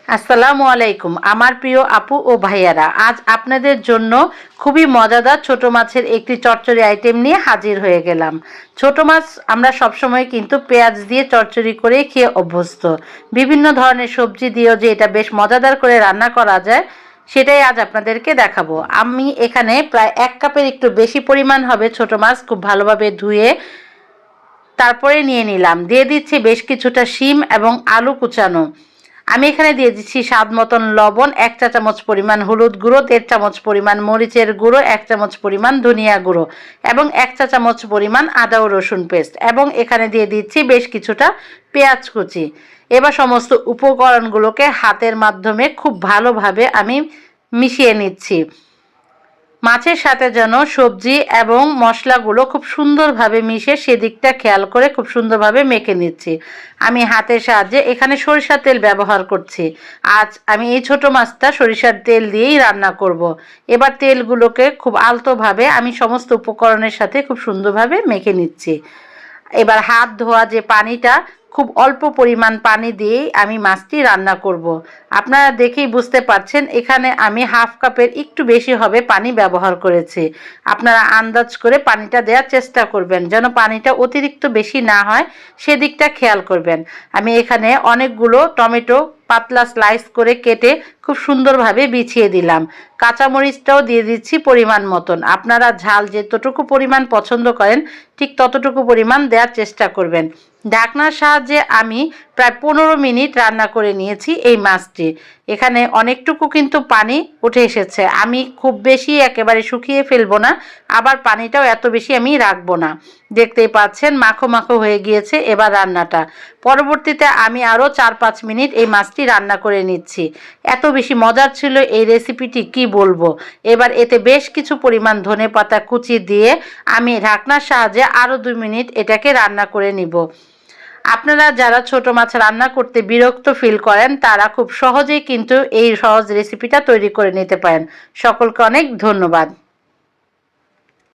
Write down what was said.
আসসালামু আলাইকুম আমার প্রিয় আপু ও ভাইয়ারা, আজ আপনাদের জন্য খুবই মজাদার ছোট মাছের একটি চচ্চড়ি আইটেম নিয়ে হাজির হয়ে গেলাম। ছোট মাছ আমরা সবসময় কিন্তু পেঁয়াজ দিয়ে চচ্চড়ি করে খেয়ে অভ্যস্ত। বিভিন্ন ধরনের সবজি দিয়েও যে এটা বেশ মজাদার করে রান্না করা যায় সেটাই আজ আপনাদেরকে দেখাবো। আমি এখানে প্রায় 1 কাপের একটু বেশি পরিমাণ হবে ছোট মাছ খুব ভালোভাবে ধুয়ে তারপরে নিয়ে নিলাম। দিয়ে দিচ্ছি বেশ কিছুটা শিম এবং আলু কুচানো। আমি এখানে দিয়ে দিচ্ছি স্বাদ মতন লবণ, 1 চা চামচ পরিমাণ হলুদ গুঁড়ো, 1.5 চামচ পরিমাণ মরিচের গুঁড়ো, 1 চামচ পরিমাণ ধনিয়া গুঁড়ো এবং 1 চা চামচ পরিমাণ আদা ও রসুন পেস্ট এবং এখানে দিয়ে দিচ্ছি বেশ কিছুটা পেঁয়াজ কুচি। এবার সমস্ত উপকরণগুলোকে হাতের মাধ্যমে খুব ভালোভাবে আমি মিশিয়ে নিচ্ছি। মাছের সাথে যেন সবজি এবং মশলাগুলো খুব সুন্দরভাবে মিশে সেদিকটা খেয়াল করে খুব সুন্দরভাবে মেখে নিচ্ছি। আমি হাতের সাহায্যে এখানে সরিষার তেল ব্যবহার করছি। আজ আমি এই ছোট মাছটা সরিষার তেল দিয়েই রান্না করব। এবার তেলগুলোকে খুব আলতোভাবে আমি সমস্ত উপকরণের সাথে খুব সুন্দরভাবে মেখে নিচ্ছি। এবার হাত ধোয়া যে পানিটা, খুব অল্প পরিমাণ পানি দিয়েই আমি মাছটি রান্না করব। আপনারা দেখেই বুঝতে পারছেন এখানে আমি 1/2 কাপের একটু বেশি হবে পানি ব্যবহার করেছি। আপনারা আন্দাজ করে পানিটা দেওয়ার চেষ্টা করবেন যেন পানিটা অতিরিক্ত বেশি না হয়, সেদিকটা খেয়াল করবেন। আমি এখানে অনেকগুলো টমেটো পাতলা স্লাইস করে কেটে খুব সুন্দরভাবে বিছিয়ে দিলাম। কাঁচামরিচটাও দিয়ে দিচ্ছি পরিমাণ মতন। আপনারা ঝাল যতটুকু পরিমাণ পছন্দ করেন ঠিক ততটুকু পরিমাণ দেওয়ার চেষ্টা করবেন। ঢাকনার সাহায্যে আমি প্রায় 15 মিনিট রান্না করে নিয়েছি এই মাছটি। এখানে অনেকটুকু কিন্তু পানি উঠে এসেছে। আমি খুব বেশি একেবারে শুকিয়ে ফেলবো না, আবার পানিটাও এত বেশি আমি রাখবো না। দেখতেই পাচ্ছেন মাখো মাখো হয়ে গিয়েছে এবার রান্নাটা। পরবর্তীতে আমি আরও 4-5 মিনিট এই মাছটি রান্না করে নিচ্ছি। এত বেশি মজার ছিল এই রেসিপিটি কি বলবো। এবার এতে বেশ কিছু পরিমাণ ধনেপাতা কুচি দিয়ে আমি ঢাকনার সাহায্যে আরও 2 মিনিট এটাকে রান্না করে নিব। আপনারা যারা ছোট মাছ রান্না করতে বিরক্ত ফিল করেন তারা খুব সহজেই কিন্তু এই সহজ রেসিপিটা তৈরি করে নিতে পারেন। সকলকে অনেক ধন্যবাদ।